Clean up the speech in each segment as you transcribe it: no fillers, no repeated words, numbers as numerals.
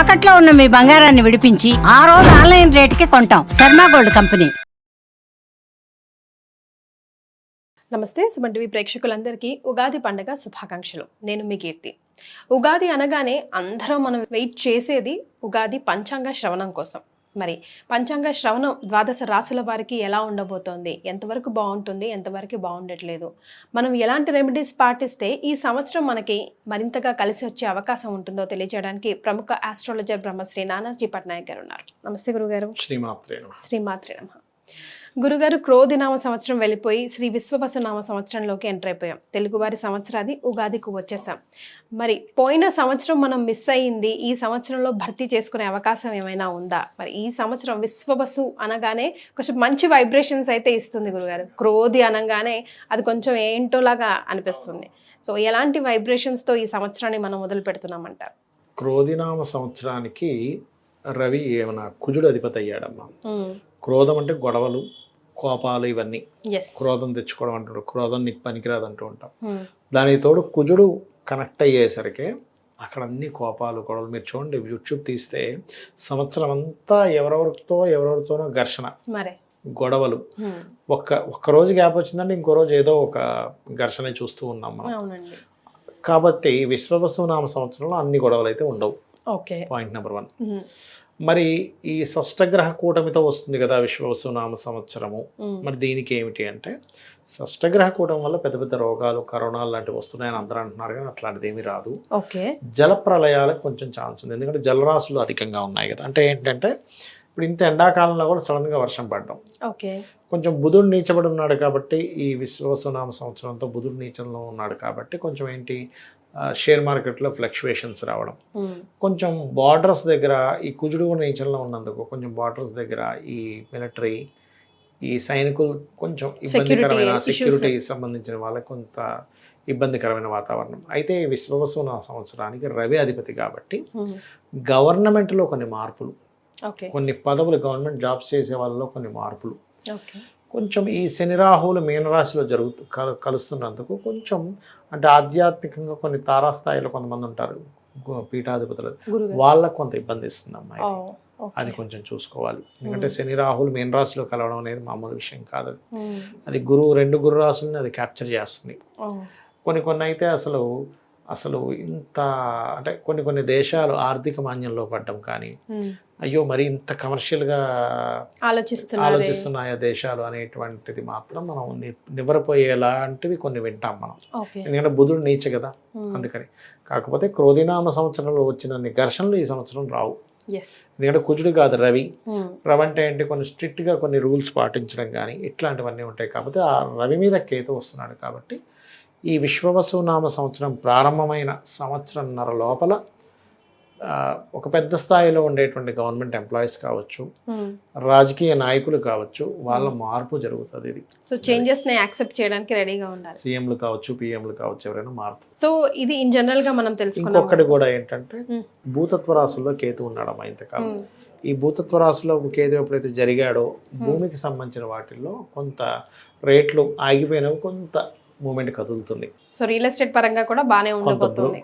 తాకట్లో ఉన్న మీ బంగారాన్ని విడిపించి ఆ రోజు ఆన్లైన్ రేటుకి కొంటాం. Sharma gold company. నమస్తే సుమన్ టీవీ ప్రేక్షకులందరికీ ఉగాది పండుగ శుభాకాంక్షలు. నేను మీ కీర్తి. ఉగాది అనగానే అందరం మనం వెయిట్ చేసేది ఉగాది పంచాంగ శ్రవణం కోసం. మరి పంచాంగ శ్రవణం ద్వాదశ రాశుల వారికి ఎలా ఉండబోతోంది, ఎంతవరకు బాగుంటుంది, ఎంతవరకు బాగుండట్లేదు, మనం ఎలాంటి రెమెడీస్ పాటిస్తే ఈ సంవత్సరం మనకి మరింతగా కలిసి వచ్చే అవకాశం ఉంటుందో తెలియజేయడానికి ప్రముఖ ఆస్ట్రాలజర్ బ్రహ్మశ్రీ నానాజీ పట్నాయక్ గారు ఉన్నారు. నమస్తే గురుగారు. శ్రీమాత్రే నమః. గురుగారు, క్రోధినామ సంవత్సరం వెళ్ళిపోయి శ్రీ విశ్వవసునామ సంవత్సరంలోకి ఎంటర్ అయిపోయాం. తెలుగువారి సంవత్సరాది ఉగాదికి వచ్చేసాం. మరి పోయిన సంవత్సరం మనం మిస్ అయ్యింది, ఈ సంవత్సరంలో భర్తీ చేసుకునే అవకాశం ఏమైనా ఉందా? మరి ఈ సంవత్సరం విశ్వవసు అనగానే కొంచెం మంచి వైబ్రేషన్స్ అయితే ఇస్తుంది గురుగారు. క్రోధి అనగానే అది కొంచెం ఏంటోలాగా అనిపిస్తుంది. సో ఎలాంటి వైబ్రేషన్స్తో ఈ సంవత్సరాన్ని మనం మొదలు పెడుతున్నామంటారు? క్రోధినామ సంవత్సరానికి రవి ఏమన్నా కుజుడు అధిపతి అయ్యాడమ్మా. క్రోధం అంటే గొడవలు, కోపాలు, ఇవన్నీ. క్రోధం తెచ్చుకోవడం అంటారు, క్రోధం నీకు పనికిరాదు అంటూ ఉంటాం. దానికి తోడు కుజుడు కనెక్ట్ అయ్యేసరికి అక్కడ అన్ని కోపాలు, గొడవలు. మీరు చూడండి, యూట్యూబ్ తీస్తే సంవత్సరం అంతా ఎవరెవరితోనో ఘర్షణ, గొడవలు. ఒక్క రోజు గ్యాప్ వచ్చిందంటే ఇంకో రోజు ఏదో ఒక ఘర్షణ చూస్తూ ఉన్నాం మనం. కాబట్టి విశ్వవసునామ సంవత్సరంలో అన్ని గొడవలు అయితే ఉండవు. Point number 1. మరి ఈ షష్టగ్రహ కూటమితో వస్తుంది కదా విశ్వవసునామ సంవత్సరము. మరి దీనికి ఏమిటి అంటే, షష్టగ్రహ కూటమి వల్ల పెద్ద పెద్ద రోగాలు, కరోనాలు లాంటివి వస్తున్నాయని అందరూ అంటున్నారు, కానీ అట్లాంటిది ఏమీ రాదు. జల ప్రళయాలకు కొంచెం ఛాన్స్ ఉంది, ఎందుకంటే జలరాశులు అధికంగా ఉన్నాయి కదా. అంటే ఏంటంటే ఇప్పుడు ఇంత ఎండాకాలంలో కూడా సడన్గా వర్షం పడడం. కొంచెం బుధుడు నీచబడి ఉన్నాడు కాబట్టి, ఈ విశ్వవసునామ సంవత్సరంతో బుధుడు నీచంలో ఉన్నాడు కాబట్టి కొంచెం ఏంటి, షేర్ మార్కెట్లో ఫ్లక్చువేషన్స్ రావడం, కొంచెం బార్డర్స్ దగ్గర ఈ కుజుడు కూడా నీచంలో ఉన్నందుకు కొంచెం బార్డర్స్ దగ్గర ఈ మిలిటరీ, ఈ సైనికులు కొంచెం ఇబ్బందికరమైన, సెక్యూరిటీ సంబంధించిన వాళ్ళకి కొంత ఇబ్బందికరమైన వాతావరణం. అయితే ఈ విశ్వవసునామ సంవత్సరానికి రవి అధిపతి కాబట్టి గవర్నమెంట్లో కొన్ని మార్పులు, కొన్ని పదవులు, గవర్నమెంట్ జాబ్స్ చేసే వాళ్ళలో కొన్ని మార్పులు, కొంచెం ఈ శని రాహువులు మీనరాశిలో కలుస్తున్నందుకు కొంచెం అంటే ఆధ్యాత్మికంగా కొన్ని తారాస్థాయిలో కొంతమంది ఉంటారు పీఠాధిపతులు, వాళ్ళకు కొంత ఇబ్బంది ఇస్తుంది అమ్మాయి. అది కొంచెం చూసుకోవాలి. ఎందుకంటే శని రాహువులు మీనరాశిలో కలవడం అనేది మామూలు విషయం కాదు. అది రెండు గురు రాశుల్ని అది క్యాప్చర్ చేస్తుంది. కొన్ని అయితే అసలు ఇంత అంటే కొన్ని దేశాలు ఆర్థిక మాన్యంలో పడ్డం, కానీ అయ్యో మరి ఇంత కమర్షియల్గా ఆలోచిస్తున్నాయా దేశాలు అనేటువంటిది మాత్రం మనం నివ్వరపోయేలాంటివి కొన్ని వింటాం మనం. ఎందుకంటే బుధుడు నీచ కదా, అందుకని. కాకపోతే క్రోధినామ సంవత్సరంలో వచ్చినన్ని ఘర్షణలు ఈ సంవత్సరం రావు. ఎందుకంటే కుజుడు కాదు రవి. రవి అంటే ఏంటి, కొన్ని స్ట్రిక్ట్గా కొన్ని రూల్స్ పాటించడం కానీ ఇట్లాంటివన్నీ ఉంటాయి. కాబట్టి ఆ రవి మీద కేతు వస్తున్నాడు కాబట్టి ఈ విశ్వవసునామ సంవత్సరం ప్రారంభమైన సంవత్సరంన్నర లోపల ఒక పెద్ద స్థాయిలో ఉండేటువంటి గవర్నమెంట్ ఎంప్లాయీస్ కావచ్చు, రాజకీయ నాయకులు కావచ్చు, వాళ్ళ మార్పు జరుగుతుంది. ఇది సో చేంజెస్ ని యాక్సెప్ట్ చేయడానికి రెడీగా ఉండాలి. సీఎంలు కావచ్చు, పిఎంలు కావచ్చు, ఎవరైనా మార్పు. సో ఇది ఇన్ జనరల్ గా మనం తెలుసుకున్నాం. ఇంకొకటి కూడా ఏంటంటే భూతత్వ రాశుల్లో కేతు ఉన్నాడమ్మా ఇంతకాలం. ఈ భూతత్వ రాశిలో కేతు ఎప్పుడైతే జరిగాడో భూమికి సంబంధించిన వాటిల్లో కొంత రేట్లు ఆగిపోయినవి, కొంత మూమెంట్ కదులుతుంది. సో రియల్ ఎస్టేట్ పరంగా కూడా బాగానే ఉండబోతుంది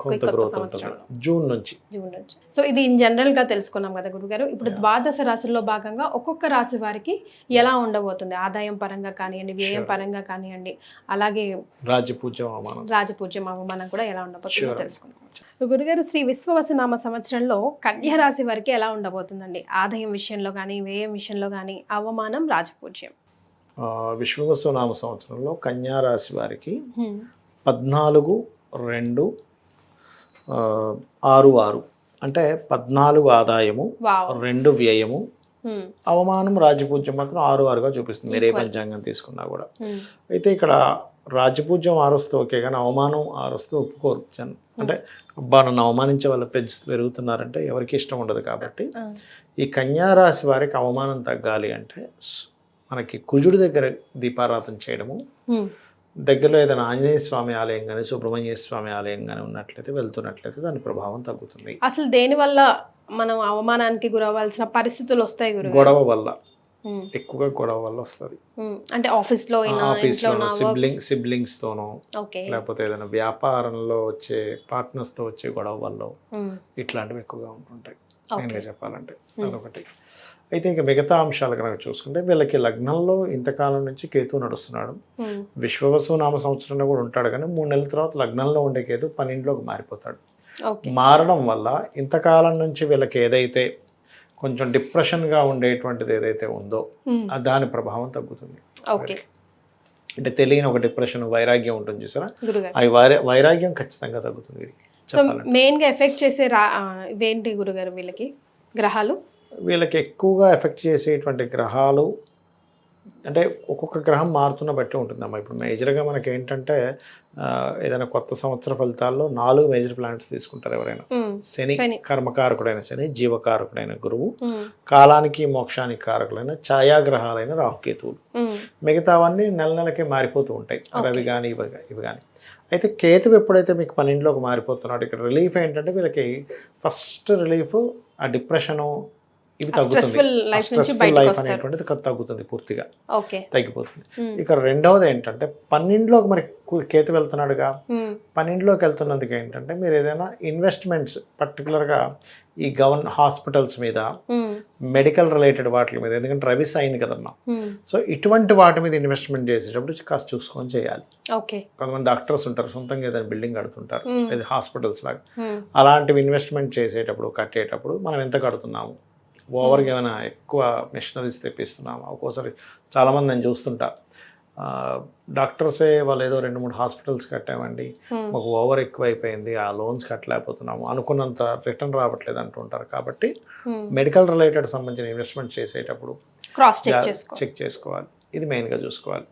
జూన్ నుంచి. సో ఇది ఇన్ జనరల్ గా తెలుసుకున్నాం కదా గురుగారు. ఇప్పుడు ద్వాదశ రాశుల్లో భాగంగా ఒక్కొక్క రాశి వారికి ఎలా ఉండబోతుంది, ఆదాయం పరంగా కానివ్వండి, వ్యయం పరంగా కానివ్వండి, అలాగే రాజపూజ్యం అవమానం కూడా ఎలా ఉండబోతుందో తెలుసుకుందాం. గురుగారు, శ్రీ విశ్వవసునామ సంవత్సరంలో కన్యా రాశి వారికి ఎలా ఉండబోతుందండి? ఆదాయం విషయంలో కానీ, వ్యయం విషయంలో కానీ, అవమానం, రాజపూజ్యం. విశ్వవసునామ సంవత్సరంలో కన్యా రాశి వారికి 14-2-6-6 అంటే 14 ఆదాయము, 2 వ్యయము, అవమానం, రాజపూజ్యం మాత్రం 6-6గా చూపిస్తుంది మీరే పంచాంగం తీసుకున్నా కూడా. అయితే ఇక్కడ రాజపూజ్యం 6 వస్తే ఓకే, కానీ అవమానం 6 వస్తే ఒప్పుకోరు. అంటే అబ్బా నన్ను అవమానించే వాళ్ళు పెరుగుతున్నారంటే ఎవరికి ఇష్టం ఉండదు. కాబట్టి ఈ కన్యా రాశి వారికి అవమానం తగ్గాలి అంటే మనకి కుజుడి దగ్గర దీపారాధన చేయడము, దగ్గరలో ఏదైనా ఆంజనేయ స్వామి ఆలయం కానీ, సుబ్రహ్మణ్య స్వామి ఆలయం కానీ వెళ్తున్నట్లయితే దాని ప్రభావం తగ్గుతుంది. అసలు దేని వల్ల మనం అవమానానికి గురవ్వాల్సిన పరిస్థితులు వస్తాయి? గొడవ వల్ల. ఎక్కువగా గొడవ వల్ల వస్తుంది. అంటే ఆఫీస్లో సిబ్లింగ్స్ తోనో ఓకే లేకపోతే ఏదైనా వ్యాపారంలో వచ్చే పార్ట్నర్స్ తో వచ్చే గొడవ వల్ల ఇట్లాంటివి ఎక్కువగా ఉంటుంటాయి మెయిన్గా చెప్పాలంటే. అదొకటి. అయితే ఇంకా మిగతా అంశాలు కనుక చూసుకుంటే వీళ్ళకి లగ్నంలో ఇంతకాలం నుంచి కేతు నడుస్తున్నాడు. విశ్వవసు నామ సంవత్సరంలో కూడా ఉంటాడు, కానీ 3 నెలల తర్వాత లగ్నంలో ఉండే కేతు 12లోకి మారిపోతాడు. మారడం వల్ల ఇంతకాలం నుంచి వీళ్ళకి ఏదైతే కొంచెం డిప్రెషన్గా ఉండేటువంటిది ఏదైతే ఉందో దాని ప్రభావం తగ్గుతుంది. అంటే తెలియని ఒక డిప్రెషన్, వైరాగ్యం ఉంటుంది చూసారా, అవి వైరాగ్యం ఖచ్చితంగా తగ్గుతుంది. సో మెయిన్గా ఎఫెక్ట్ చేసే ఇవేంటి గురుగారు వీళ్ళకి గ్రహాలు? వీళ్ళకి ఎక్కువగా ఎఫెక్ట్ చేసేటువంటి గ్రహాలు అంటే ఒక్కొక్క గ్రహం మారుతున్న బట్టి ఉంటుందమ్మా. ఇప్పుడు మేజర్గా మనకి ఏంటంటే ఏదైనా కొత్త సంవత్సర ఫలితాల్లో 4 మేజర్ ప్లానెట్స్ తీసుకుంటారు ఎవరైనా. శని కర్మకారకుడైన శని, జీవకారకుడైన గురువు, కాలానికి మోక్షానికి కారకులైన ఛాయాగ్రహాలైన రాహుకేతువులు. మిగతావన్నీ నెల నెలకే మారిపోతూ ఉంటాయి, రవి కానీ ఇవి కానీ. అయితే కేతువు ఎప్పుడైతే మీకు 12లోకి మారిపోతున్నాడు, ఇక్కడ రిలీఫ్ ఏంటంటే వీళ్ళకి ఫస్ట్ రిలీఫ్ ఆ డిప్రెషను ఇవి తగ్గుతుంది, స్ట్రెస్ఫుల్ లైఫ్ అనేటువంటిది తగ్గుతుంది, పూర్తిగా తగ్గిపోతుంది. ఇక రెండవది ఏంటంటే 12లోకి మరి కేతు వెళ్తున్నాడుగా, 12లోకి వెళ్తున్నందుకు ఏంటంటే మీరు ఏదైనా ఇన్వెస్ట్మెంట్స్ పర్టికులర్గా ఈ హాస్పిటల్స్ మీద, మెడికల్ రిలేటెడ్ వాటి మీద, ఎందుకంటే రవి సైన్ కదమ్మా, సో ఇటువంటి వాటి మీద ఇన్వెస్ట్మెంట్ చేసేటప్పుడు కాస్త చూసుకొని చేయాలి. కొంతమంది డాక్టర్స్ ఉంటారు, సొంతంగా ఏదైనా బిల్డింగ్ కడుతుంటారు, ఇది హాస్పిటల్స్ లాగా. అలాంటివి ఇన్వెస్ట్మెంట్ చేసేటప్పుడు కట్టేటప్పుడు మనం ఎంత కడుతున్నాము, ఓవర్గా ఏమైనా ఎక్కువ మిషనరీస్ తెప్పిస్తున్నాము. ఒక్కోసారి చాలామంది నేను చూస్తుంటా, డాక్టర్సే వాళ్ళు ఏదో 2-3 హాస్పిటల్స్ కట్టామండి, మాకు ఓవర్ ఎక్కువ అయిపోయింది, ఆ లోన్స్ కట్టలేకపోతున్నాము, అనుకున్నంత రిటర్న్ రావట్లేదు అంటుంటారు. కాబట్టి మెడికల్ రిలేటెడ్ సంబంధించిన ఇన్వెస్ట్మెంట్ చేసేటప్పుడు చెక్ చేసుకోవాలి, ఇది మెయిన్గా చూసుకోవాలి.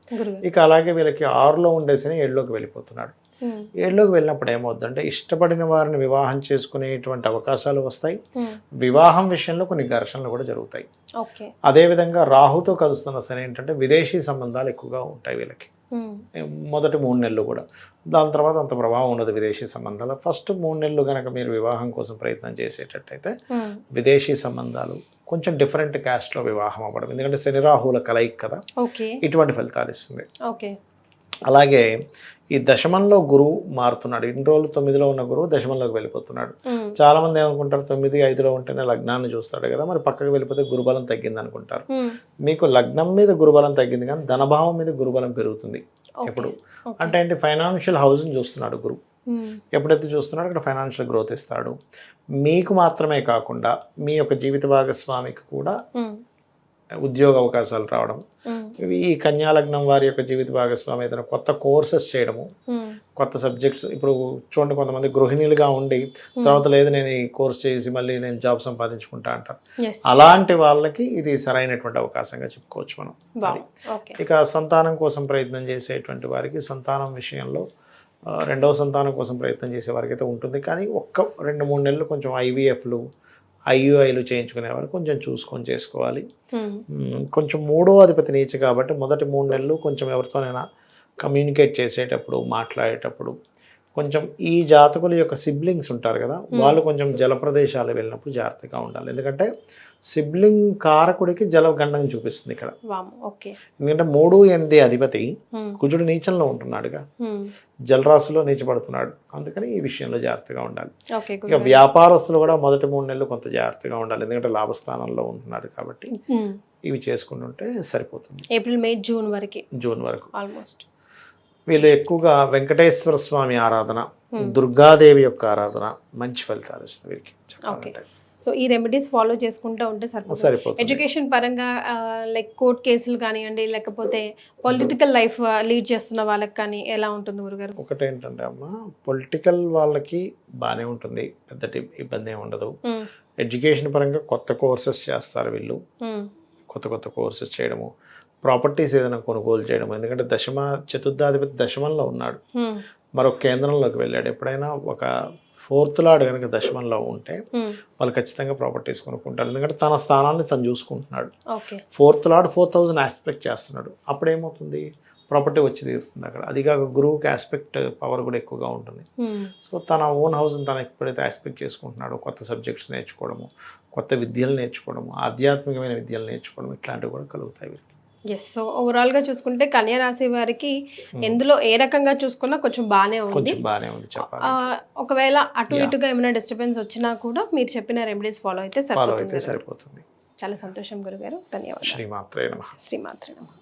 ఇక అలాగే వీళ్ళకి 6లో ఉండేసరి 7లోకి వెళ్ళిపోతున్నాడు. 7లోకి వెళ్ళినప్పుడు ఏమవుతుందంటే ఇష్టపడిన వారిని వివాహం చేసుకునేటువంటి అవకాశాలు వస్తాయి. వివాహం విషయంలో కొన్ని ఘర్షణలు కూడా జరుగుతాయి. అదేవిధంగా రాహుతో కలుస్తున్న శని ఏంటంటే విదేశీ సంబంధాలు ఎక్కువగా ఉంటాయి వీళ్ళకి మొదటి 3 నెలలు కూడా. దాని తర్వాత అంత ప్రభావం ఉండదు విదేశీ సంబంధాలు. ఫస్ట్ 3 నెలలు కనుక మీరు వివాహం కోసం ప్రయత్నం చేసేటట్టయితే విదేశీ సంబంధాలు, కొంచెం డిఫరెంట్ క్యాస్ట్లో వివాహం అవ్వడం, ఎందుకంటే శని రాహువుల కలయిక కదా, ఇటువంటి ఫలితాలు ఇస్తుంది. అలాగే ఈ దశమంలో గురువు మారుతున్నాడు. ఇన్ని రోజులు 9లో ఉన్న గురువు దశమంలోకి వెళ్ళిపోతున్నాడు. చాలా మంది ఏమనుకుంటారు 9, 5లో ఉంటేనే లగ్నాన్ని చూస్తాడు కదా, మరి పక్కకు వెళ్ళిపోతే గురుబలం తగ్గింది అనుకుంటారు. మీకు లగ్నం మీద గురుబలం తగ్గింది, కానీ ధనభావం మీద గురుబలం పెరుగుతుంది. ఎప్పుడు అంటే ఏంటి, ఫైనాన్షియల్ హౌస్ని చూస్తున్నాడు గురువు. ఎప్పుడైతే చూస్తున్నాడో అక్కడ ఫైనాన్షియల్ గ్రోత్ ఇస్తాడు. మీకు మాత్రమే కాకుండా మీ యొక్క జీవిత భాగస్వామికి కూడా ఉద్యోగ అవకాశాలు రావడం. ఈ కన్యాలగ్నం వారి యొక్క జీవిత భాగస్వామి ఏదైనా కొత్త కోర్సెస్ చేయడము, కొత్త సబ్జెక్ట్స్. ఇప్పుడు చూడండి, కొంతమంది గృహిణీలుగా ఉండి తర్వాత లేదు నేను ఈ కోర్స్ చేసి మళ్ళీ నేను జాబ్ సంపాదించుకుంటా అంటారు. అలాంటి వాళ్ళకి ఇది సరైనటువంటి అవకాశంగా చెప్పుకోవచ్చు మనం. ఇక సంతానం కోసం ప్రయత్నం చేసేటువంటి వారికి సంతానం విషయంలో రెండవ సంతానం కోసం ప్రయత్నం చేసే వారికి అయితే ఉంటుంది, కానీ 1-2-3 నెలలు కొంచెం IVFలు, IUIలు చేయించుకునేవారు కొంచెం చూసుకొని చేసుకోవాలి. కొంచెం 3వ అధిపతి నీచ కాబట్టి మొదటి 3 నెలలు కొంచెం ఎవరితోనైనా కమ్యూనికేట్ చేసేటప్పుడు, మాట్లాడేటప్పుడు కొంచెం ఈ జాతకుల యొక్క సిబ్లింగ్స్ ఉంటారు కదా, వాళ్ళు కొంచెం జల ప్రదేశాలు వెళ్ళినప్పుడు జాగ్రత్తగా ఉండాలి. ఎందుకంటే సిబ్లింగ్ కారకుడికి జలగండం చూపిస్తుంది ఇక్కడ. ఎందుకంటే 3-8 అధిపతి కుజుడు నీచంలో ఉంటున్నాడుగా, జలరాశిలో నీచపడుతున్నాడు, అందుకని ఈ విషయంలో జాగ్రత్తగా ఉండాలి. ఇక వ్యాపారస్తులు కూడా మొదటి 3 నెలలు కొంత జాగ్రత్తగా ఉండాలి, ఎందుకంటే లాభస్థానంలో ఉంటున్నాడు కాబట్టి ఇవి చేసుకుంటుంటే సరిపోతుంది. ఏప్రిల్, మే, జూన్ వరకు ఆల్మోస్ట్. వీళ్ళు ఎక్కువగా వెంకటేశ్వర స్వామి ఆరాధన, దుర్గాదేవి యొక్క ఆరాధన మంచి ఫలితాలు ఇస్తుంది వీరికి చెప్పాలంటే. సో ఈ రెమెడీస్ ఫాలో చేసుకుంటూ ఉంటే సరిపోతుంది. ఎడ్యుకేషన్ పరంగా లైక్ కోర్ట్ కేసులు కానివ్వండి, లేకపోతే పొలిటికల్ లైఫ్ లీడ్ చేస్తున్న వాళ్ళకి కానీ ఎలా ఉంటుంది గురుగారు? ఒకటేంటంటే అమ్మ, పొలిటికల్ వాళ్ళకి బాగానే ఉంటుంది, పెద్ద ఇబ్బంది ఏమి ఉండదు. ఎడ్యుకేషన్ పరంగా కొత్త కోర్సెస్ చేస్తారు వీళ్ళు, కొత్త కోర్సెస్ చేయడము, ప్రాపర్టీస్ ఏదైనా కొనుగోలు చేయడం. ఎందుకంటే చతుర్థాధిపతి దశమంలో ఉన్నాడు, మరొక కేంద్రంలోకి వెళ్ళాడు. ఎప్పుడైనా ఒక 4th లార్డ్ కనుక దశమంలో ఉంటే వాళ్ళు ఖచ్చితంగా ప్రాపర్టీస్ కొనుక్కుంటారు, ఎందుకంటే తన స్థానాన్ని తను చూసుకుంటున్నాడు. 4th లార్డ్ 4000 ఆస్పెక్ట్ చేస్తున్నాడు. అప్పుడు ఏమవుతుంది, ప్రాపర్టీ వచ్చి తీరుతుంది అక్కడ. అది కాక గురువుకి ఆస్పెక్ట్ పవర్ కూడా ఎక్కువగా ఉంటుంది. సో తన ఓన్ హౌస్ని తను ఎప్పుడైతే ఆస్పెక్ట్ చేసుకుంటున్నాడో కొత్త సబ్జెక్ట్స్ నేర్చుకోవడము, కొత్త విద్యలు నేర్చుకోవడము, ఆధ్యాత్మికమైన విద్యలు నేర్చుకోవడం ఇట్లాంటివి కూడా కలుగుతాయి వీరికి. ఎస్. సో ఓవరాల్గా చూసుకుంటే కన్యా రాశి వారికి ఎందులో ఏ రకంగా చూసుకున్నా కొంచెం బాగానే ఉంది. కొంచెం బాగానే ఉంది చెప్పాలి. ఒకవేళ అటు ఇటుగా ఏమైనా డిస్టర్బెన్స్ వచ్చినా కూడా మీరు చెప్పిన రెమెడీస్ ఫాలో అయితే సరిపోతుంది. సరిపోతుంది. చాలా సంతోషం గురుగారు. ధన్యవాదాలు. శ్రీమాత్రే నమః. శ్రీమాత్రే నమః.